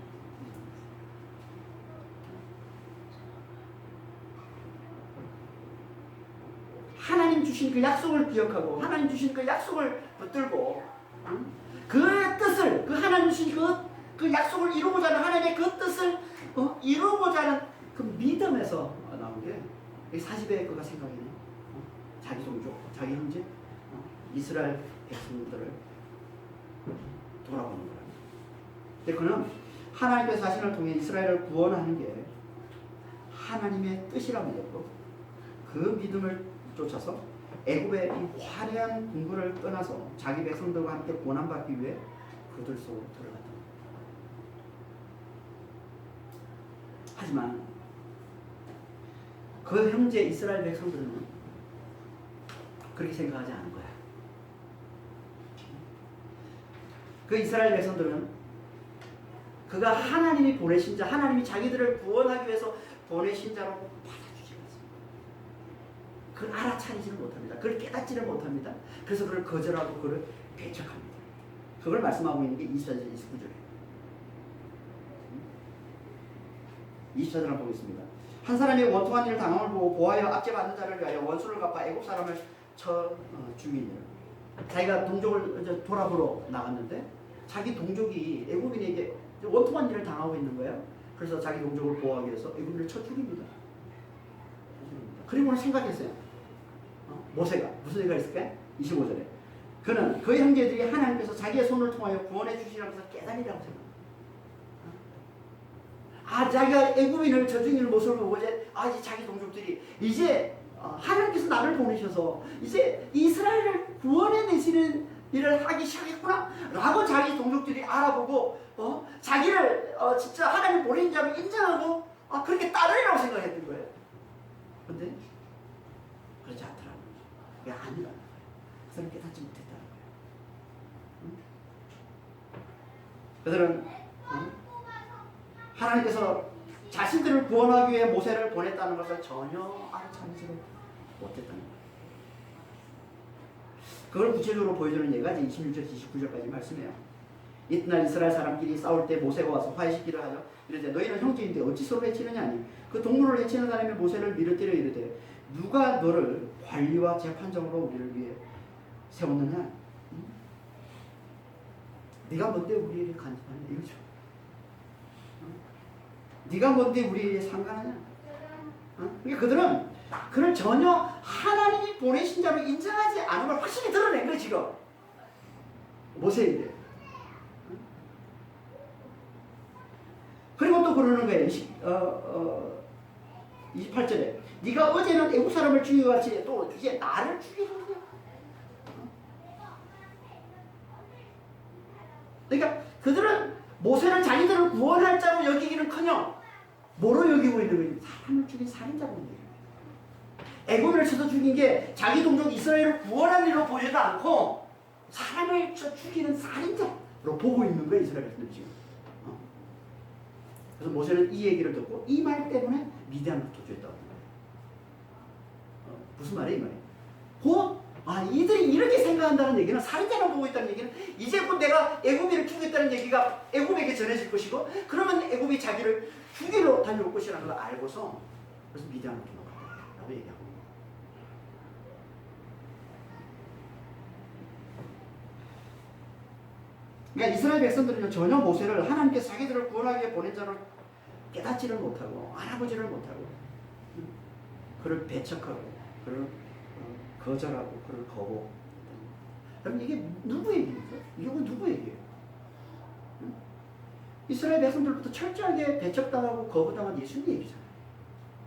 하나님 주신 그 약속을 기억하고 하나님 주신 그 약속을 붙들고 그 뜻을 그 하나님 주신 그 약속을 이루고자 하는 하나님의 그 뜻을 이루고자 하는 그 믿음에서 나온 게 40의 그가 생각이네. 자기 종족, 자기 형제, 이스라엘 백성들을 돌아보는 거예요. 근데 그는 하나님의 자신을 통해 이스라엘을 구원하는 게 하나님의 뜻이라고 믿었고 그 믿음을 쫓아서 애굽의 이 화려한 궁궐을 떠나서 자기 백성들과 함께 고난받기 위해 그들 속으로 들어갔다. 하지만 그 형제 이스라엘 백성들은 그렇게 생각하지 않은 거야. 그 이스라엘 백성들은 그가 하나님이 보내신 자, 하나님이 자기들을 구원하기 위해서 보내신 자로 받아주지 않습니다. 그걸 알아차리지를 못합니다. 그걸 깨닫지를 못합니다. 그래서 그를 거절하고 그를 배척합니다. 그걸 말씀하고 있는 게 24절 29절이에요. 24절을 보겠습니다. 한 사람이 원통한 일을 당함을 보고 보아여 압제받는 자를 위하여 원수를 갚아 애굽 사람을 쳐 죽이니라. 자기가 동족을 이제 돌아보러 나갔는데 자기 동족이 애굽인에게 원통한 일을 당하고 있는 거예요. 그래서 자기 동족을 보호하기 위해서 애굽인을 쳐 죽입니다. 그리고는 생각했어요. 모세가 무슨 생각을 했을까? 25절에 그는 그 형제들이 하나님께서 자기의 손을 통하여 구원해 주시라면서 깨달으라고 생각합니다. 자기가 애굽인을 쳐 죽이는 모습을 보고 이제 이제 자기 동족들이 이제 하나님께서 나를 보내셔서 이제 이스라엘을 구원해 내시는 일을 하기 시작했구나 라고 자기 동족들이 알아보고 자기를 진짜 하나님 보낸 자로 인정하고 그렇게 따르리라고 생각했던 거예요. 근데 그렇지 않더라고요. 왜 아니라는 거예요. 그 사람 깨닫지 못했다는 거예요. 그들은 하나님께서 자신들을 구원하기 위해 모세를 보냈다는 것을 전혀 알아차리지 못했다는 거예요. 그걸 구체적으로 보여주는 예가 26절, 29절까지 말씀해요. 이튿날 이스라엘 사람끼리 싸울 때 모세가 와서 화해시키려 하죠. 이르되 너희는 형제인데 어찌 서로 해치느냐 하니 그 동물을 해치는 사람이 모세를 밀어때려 이르되 누가 너를 관리와 재판장으로 우리를 위해 세웠느냐? 응? 네가 뭔데 우리를 간섭하냐 이거죠. 네가 뭔데 우리에 상관하냐? 그러니까 그들은 그를 전혀 하나님이 보내신 자로 인정하지 않음을 확실히 드러낸 거예요 지금. 모세인데. 그리고 또 그러는 거예요. 28절에 네가 어제는 애국 사람을 죽이고 같이 또 이제 나를 죽이는 거야. 그러니까 그들은 모세는 자기들을 구원할 자로 여기기는커녕 뭐로 여기고 있는 거예요? 사람을 죽인 살인자로 여기는 거예요. 애굽인을 쳐서 죽인 게 자기 동족 이스라엘을 구원한 일로 보지도 않고 사람을 쳐 죽이는 살인자로 보고 있는 거예요 이스라엘들 지금. 그래서 모세는 이 얘기를 듣고 이 말 때문에 미디안으로 도주했다고 합니다. 무슨 말이에요 이 말이? 곧 이들이 이렇게 생각한다는 얘기는 살인자로 보고 있다는 얘기는 이제 곧 내가 애굽인을 죽였다는 얘기가 애굽에게 전해질 것이고 그러면 애굽이 자기를 죽이러 달려올 것이라는 걸 알고서 그래서 미디안으로 도망갔다고 얘기하고 그러니까 이스라엘 백성들은 전혀 모세를 하나님께서 자기들을 구원하기 위해 보낸 자로 깨닫지를 못하고 알아보지를 못하고 그를 배척하고 그를 거절하고 그를 거부. 그럼 이게 누구 얘기입니까? 이게 누구 얘기예요? 이스라엘 백성들부터 철저하게 배척당하고 거부당한 예수님 얘기잖아요.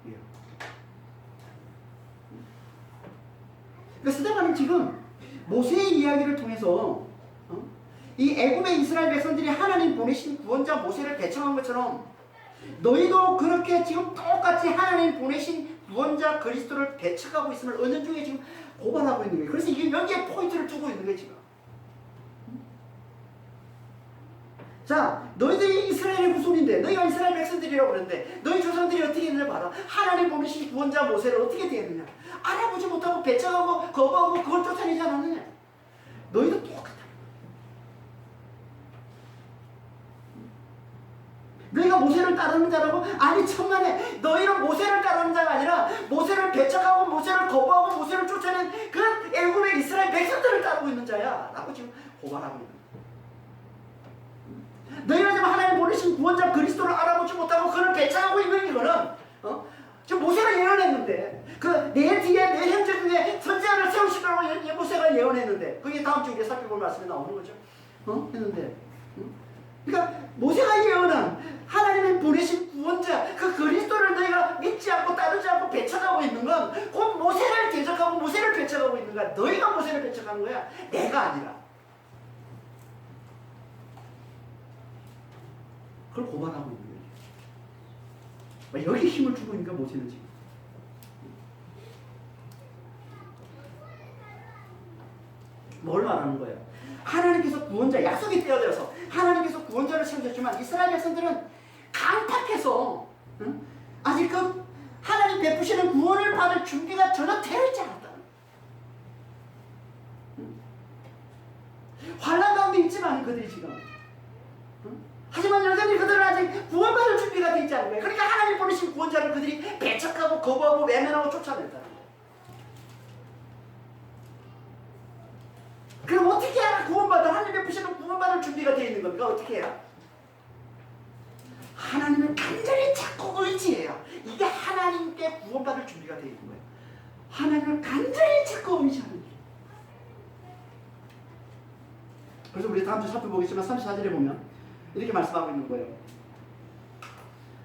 예. 그러니까 스데반은 지금 모세의 이야기를 통해서 이 애굽의 이스라엘 백성들이 하나님 보내신 구원자 모세를 배척한 것처럼 너희도 그렇게 지금 똑같이 하나님 보내신 구원자 그리스도를 배척하고 있음을 은연중에 지금 고발하고 있는 거예요. 그래서 이게 여기에 포인트를 두고 있는 거예요 지금. 자, 너희들이 이스라엘의 후손인데 너희가 이스라엘 백성들이라고 그러는데 너희 조상들이 어떻게 했느냐 봐라. 하나님 보내신 구원자 모세를 어떻게 대했느냐. 알아보지 못하고 배척하고 거부하고 그걸 쫓아내지 않았느냐. 너희도 똑같아. 너희가 모세를 따르는 자라고? 아니 천만에 너희는 모세를 따르는 자가 아니라 모세를 배척하고 모세를 거부하고 모세를 쫓아낸 그 애굽의 이스라엘 백성들을 따르고 있는 자야 라고 지금 고발하고 있는 거야. 너희가 지금 하나님 보내신 구원자 그리스도를 알아보지 못하고 그를 배척하고 있는 이거는 지금 모세가 예언했는데 그 내 뒤에 내 형제 중에 선지자를 세우시라고 모세가 예언했는데 그게 다음 주에 우리가 살펴볼 말씀에 나오는 거죠. 했는데 그러니까 모세가 예언한 하나님이 보내신 구원자 그 그리스도를 너희가 믿지 않고 따르지 않고 배척하고 있는 건 곧 모세를 대적하고 모세를 배척하고 있는 거야. 너희가 모세를 배척하는 거야. 내가 아니라. 그걸 고발하고 있는 거예요. 여기 힘을 주고 있는 거야 모세는 지금. 뭘 말하는 거예요? 하나님께서 구원자 약속이 떼어져서 하나님께서 구원자를 세우셨지만 이스라엘 백성들은 강팍해서 아직 그 하나님 베푸시는 구원을 받을 준비가 전혀 되어 있지 않았다. 환난 가운데 있지 있지만 그들이 지금 하지만 여전히 그들은 아직 구원받을 준비가 되어 있지 않은 거예요. 그러니까 하나님 보내신 구원자를 그들이 배척하고 거부하고 외면하고 쫓아냈다는 거예요. 그럼 어떻게 해야 구원받을 하나님 베푸시는 구원받을 준비가 되어 있는 겁니까? 어떻게 해야? 하나님을 간절히 찾고 의지해요. 이게 하나님께 구원받을 준비가 되어 있는 거예요. 하나님을 간절히 찾고 의지하는 게. 그래서 우리 다음 주 살펴보겠지만 34절에 보면 이렇게 말씀하고 있는 거예요.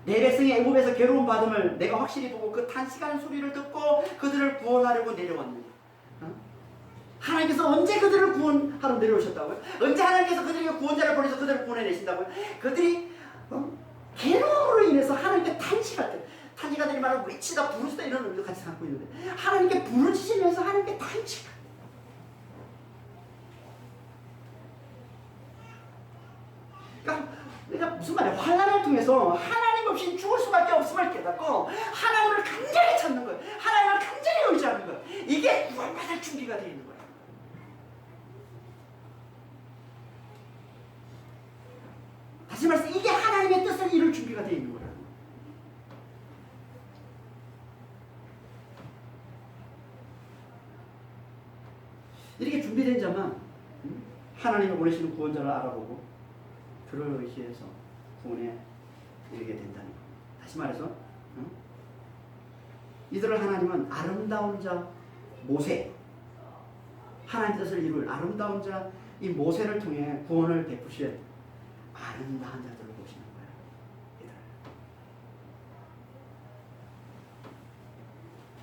내 백성이 애굽에서 괴로움 받음을 내가 확실히 보고 그 탄식하는 소리를 듣고 그들을 구원하려고 내려왔느냐. 하나님께서 언제 그들을 구원하러 내려오셨다고요? 언제 하나님께서 그들에게 구원자를 보내서 그들을 구원해내신다고요? 그들이 괴로움으로 인해서 하나님께 탄식할 때, 탄식하다니 말은 외치다 부르시다 이런 의미도 같이 갖고 있는데 하나님께 부르짖으면서 하나님께 탄식할 때, 그러니까 무슨 말이야? 환난을 통해서 하나님 없이 죽을 수밖에 없음을 깨닫고 하나님을 간절히 찾는 거예요. 하나님을 간절히 의지하는 거예요. 이게 구원받을 준비가 되어 있는 거예요. 다시 말해서 이게 하나님의 뜻을 이룰 준비가 되어 있는 거예요. 이렇게 준비된 자만 하나님이 보내시는 구원자를 알아보고 그를 의지해서 구원에 이르게 된다는 것. 다시 말해서 이들을 하나님은 아름다운 자 모세, 하나님 뜻을 이룰 아름다운 자 이 모세를 통해 구원을 베푸실 아름다운 자들을 보시는 거예요.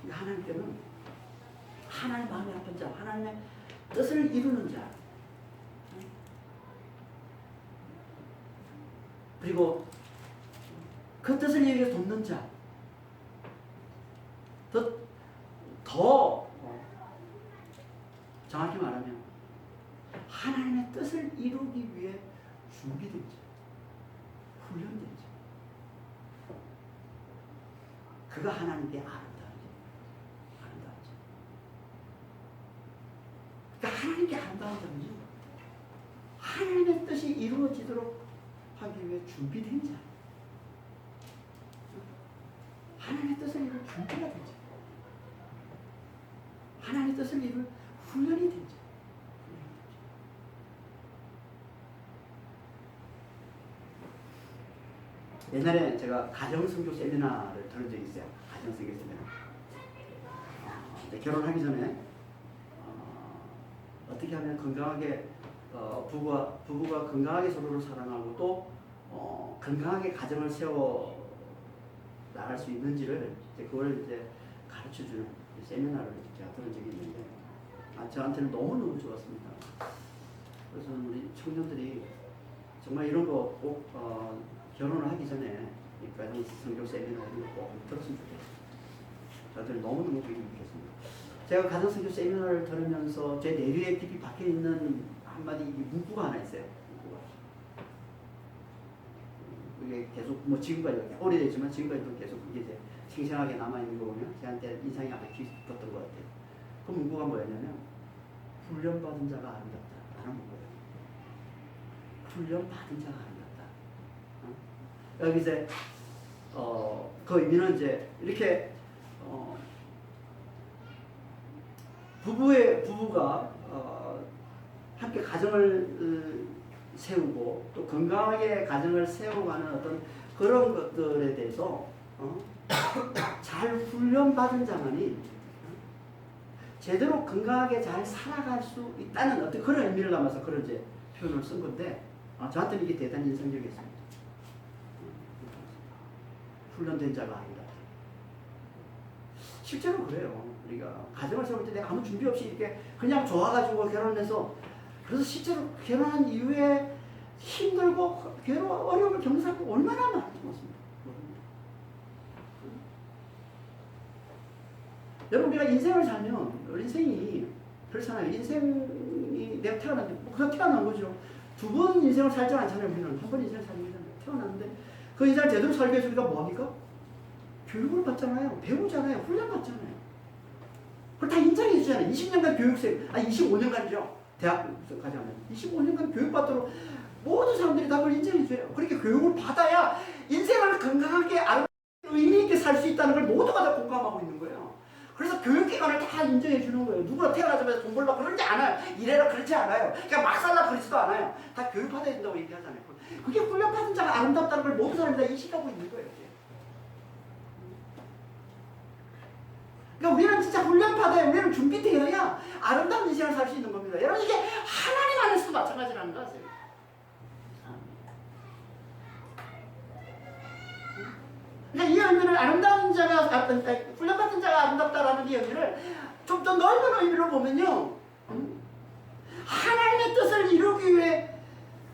이들. 하나님께는 하나님 마음에 아픈 자, 하나님의 뜻을 이루는 자, 그리고 그 뜻을 이루기 위해서 돕는 자, 더 정확히 말하면 하나님의 뜻을 이루기 위해 준비된 자, 훈련된 자, 그가 하나님께 아름다운 자, 아름다운 자. 그러니까 하나님께 아름다운 자는 하나님의 뜻이 이루어지도록 하기 위해 준비된 자, 하나님의 뜻을 이룰 준비가 된 자, 하나님의 뜻을 이룰 훈련이 된 자. 옛날에 제가 가정선교 세미나를 들은 적이 있어요. 가정선교 세미나. 결혼하기 전에 어떻게 하면 건강하게 부부가 건강하게 서로를 사랑하고 또 건강하게 가정을 세워 나갈 수 있는지를 그걸 가르쳐주는 세미나를 제가 들은 적이 있는데 저한테는 너무너무 좋았습니다. 그래서 우리 청년들이 정말 이런 거 꼭 결혼을 하기 전에 가정 성교 세미나를 꼭 들었으면 좋겠어요. 저한테는 너무너무 유익했습니다. 제가 가정 성교 세미나를 들으면서 제 내류에 깊이 박혀 있는 한마디 문구가 하나 있어요. 이게 계속 지금까지 오래됐지만 지금까지도 계속 이게 이제 생생하게 남아 있는 거 보면 저한테 인상이 아주 깊었던 것 같아요. 그 문구가 뭐였냐면 훈련받은 자가 아름답다라는 문구예요. 훈련받은 자가 아름답다. 여기 이제 그 의미는 이제 이렇게 부부가 함께 가정을 세우고 또 건강하게 가정을 세워가는 어떤 그런 것들에 대해서 잘 훈련받은 자만이 제대로 건강하게 잘 살아갈 수 있다는 어떤 그런 의미를 담아서 그런 이제 표현을 쓴 건데 저한테는 이게 대단히 인상적이었습니다. 훈련된 자가 아니다. 실제로 그래요. 우리가 가정을 세울 때 내가 아무 준비 없이 이렇게 그냥 좋아가지고 결혼해서 그래서 실제로 결혼한 이후에 힘들고 어려움을 겪는 사람이 얼마나 많은지 모릅니다. 여러분 우리가 인생을 살면 인생이 그렇잖아요. 인생이 내가 태어났는데 그냥 태어난 거죠. 두 번 인생을 살지 않잖아요. 우리는 한 번 인생을 살면 태어났는데 그 인생을 제대로 살기 위해서 우리가 뭐합니까? 교육을 받잖아요. 배우잖아요. 훈련 받잖아요. 그걸 다 인정해 주잖아요. 20년간 교육생, 25년간이죠. 대학까지 하면 25년간 교육받도록 모든 사람들이 다 그걸 인정해줘요. 그렇게 교육을 받아야 인생을 건강하게 의미 있게 살 수 있다는 걸 모두가 다 공감하고 있는 거예요. 그래서 교육기관을 다 인정해 주는 거예요. 누구나 태어나자마자 돈 벌려고 그러지 않아요. 이래라 그러지 않아요. 그냥 막 살라 그러지도 않아요. 다 교육받아야 된다고 얘기하잖아요. 그게 훈련받은 자가 아름답다는 걸 모든 사람이 다 인식하고 있는 거예요. 그러니까 우리는 진짜 훈련받아야, 우리는 준비되어야 아름다운 인생을 살 수 있는 겁니다. 여러분, 이게 하나님 안에서도 마찬가지라는 거 아세요? 그러니까 이 의미를 아름다운 자가, 훈련받은 자가 아름답다라는 이 의미를 좀 더 넓은 의미로 보면요, 하나님의 뜻을 이루기 위해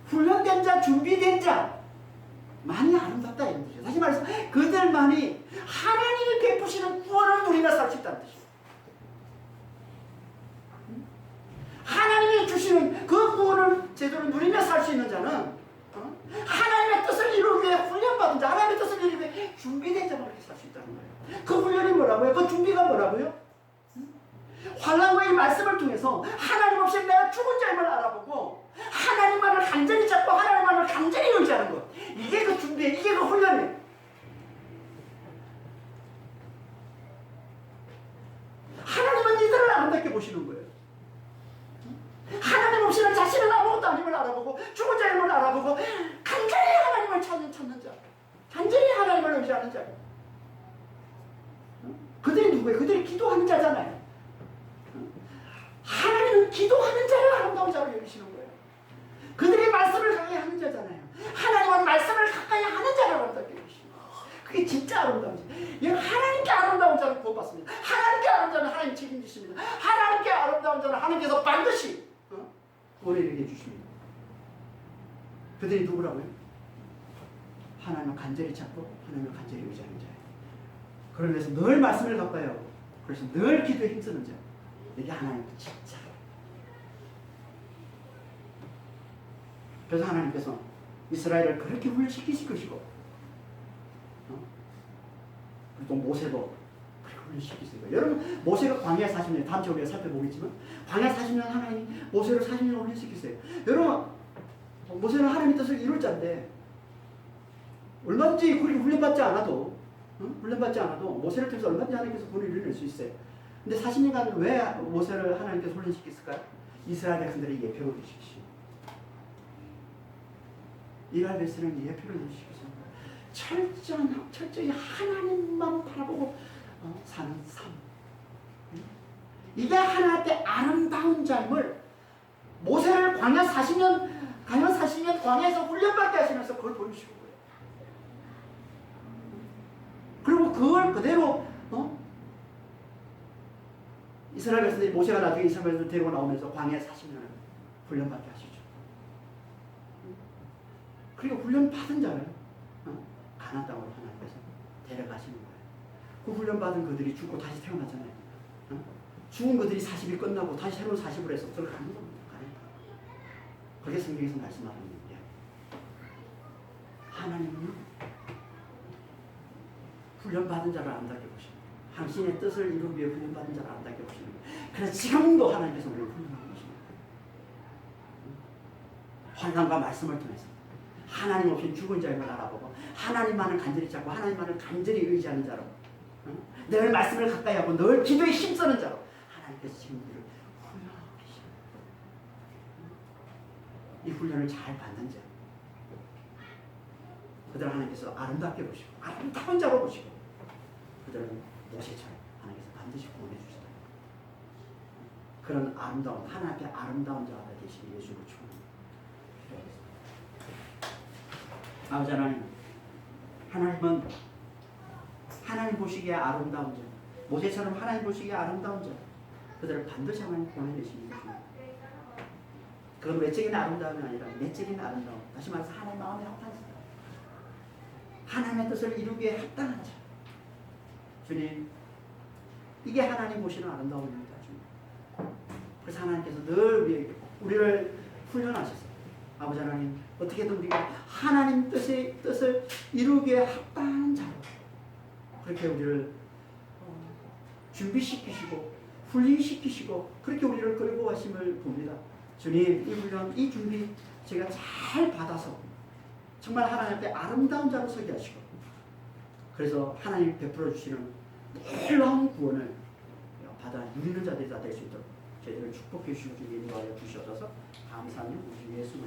훈련된 자, 준비된 자 많이 아름답다 이런 뜻이에요. 다시 말해서 그들만이 하나님이 베푸시는 구원을 누리며 살 수 있다는 뜻이에요. 하나님이 주시는 그 구원을 제대로 누리며 살 수 있는 자는 하나님의 뜻을 이루기 위해 훈련받은 자, 하나님의 뜻을 이루기 위해 준비된 자만 그렇게 살 수 있다는 거예요. 그 훈련이 뭐라고요? 그 준비가 뭐라고요? 환난과 이 말씀을 통해서 하나님 없이 내가 죽은 자임을 알아보고 하나님만을 간절히 잡고 하나님만을 간절히 의지하는 것. 이게 그 준비예요. 이게 그 훈련이에요. 하나님은 이들을 아름답게 보시는 거예요. 하나님 없이는 자신은 아무것도 아님을 알아보고 죽은 자임을 알아보고 간절히 하나님을 찾는 자, 간절히 하나님을 의지하는 자. 그들이 누구예요? 그들이 기도하는 자잖아요. 하나님은 기도하는 자를 아름다운 자로 여기시는 거예요. 그들이 말씀을 가까이 하는 자잖아요. 하나님은 말씀을 가까이 하는 자를 아름답게 여기시는 거예요. 그게 진짜 아름다운 자. 하나님께 아름다운 자를 구원받습니다. 하나님께 아름다운 자는 하나님 책임지십니다. 하나님께 아름다운 자는 하나님께서 반드시 구원에 이르게 해주십니다. 그들이 누구라고요? 하나님을 간절히 찾고 하나님을 간절히 의지하는 자예요. 그러면서 늘 말씀을 가까이 하고 그래서 늘 기도에 힘쓰는 자. 이게 하나님의 진짜. 그래서 하나님께서 이스라엘을 그렇게 훈련시키실 것이고 또 모세도 그렇게 훈련시키실 거예요. 여러분, 모세가 광야 40년, 다음 주에 우리가 살펴보겠지만 광야 40년 하나님이 모세를 40년 훈련시켰어요. 여러분, 모세는 하나님의 뜻을 이룰 자인데 얼마든지 그렇게 훈련받지 않아도 모세를 통해서 얼마든지 하나님께서 구원을 이룰 수 있어요. 근데 40년간 왜 모세를 하나님께서 훈련시켰을까요? 이스라엘 백성들의 예표를 주시기. 이스라엘 백성은 예표를 주시기. 철저히 하나님만 바라보고 사는 삶. 이게 하나님 앞에 아름다운 삶을 모세를 광야 40년 광야에서 훈련받게 하시면서 그걸 보여주시고 거예요. 그리고 그걸 그대로 이스라엘 백성들이 모세가 나중에 이스라엘 백성들 데리고 나오면서 광야 40년을 훈련받게 하시죠. 그리고 훈련받은 자를 가나안 땅으로 하나님께서 데려가시는 거예요. 그 훈련받은 그들이 죽고 다시 태어나잖아요. 죽은 그들이 40일 끝나고 다시 새로운 40을 해서 들어가는 겁니다. 그게 성경에서 말씀하는 얘기예요. 하나님은 훈련받은 자를 아름답게 보십니다. 당신의 뜻을 이루기 위해 훈련받은 자를 아름답게 보시는 거예요. 그래서 지금도 하나님께서 우리를 훈련하고 계십니다. 환난과 말씀을 통해서 하나님 없이 죽은 자임을 알아보고 하나님만을 간절히 찾고 하나님만을 간절히 의지하는 자로 늘 말씀을 가까이 하고 늘 기도에 힘쓰는 자로 하나님께서 지금 우리를 훈련하고 계십니다. 이 훈련을 잘 받는 자, 그들을 하나님께서 아름답게 보시고 아름다운 자로 보시고 그들은 모세처럼 하나님께서 반드시 구원해 주시다. 그런 아름다운 하나님 앞에 아름다운 자가 되시기 예수를 축원합니다. 아버지 하나님, 하나님은 하나님 보시기에 아름다운 자, 모세처럼 하나님 보시기에 아름다운 자, 그들을 반드시 하나님 보내내시는 것입니다. 그건 외적인 아름다움이 아니라 내적인 아름다움. 다시 말해서 하나님 마음에 합한 자, 하나님의 뜻을 이루기에 합당한 자. 주님, 이게 하나님 보시는 아름다움입니다. 주님. 그래서 하나님께서 늘 우리를 훈련하셨어요. 아버지 하나님, 어떻게든 우리가 하나님 뜻을 이루기에 합당한 자로 그렇게 우리를 준비시키시고 훈련시키시고 그렇게 우리를 끌고 가심을 봅니다. 주님 이 훈련, 이 준비 제가 잘 받아서 정말 하나님 앞에 아름다운 자로 서게 하시고 그래서 하나님 베풀어 주시는 놀라운 구원을 받아 누리는 자들이 다 될 수 있도록 저희들을 축복해 주시고 주님 인도하여 주시옵소서. 감사하며 우리 예수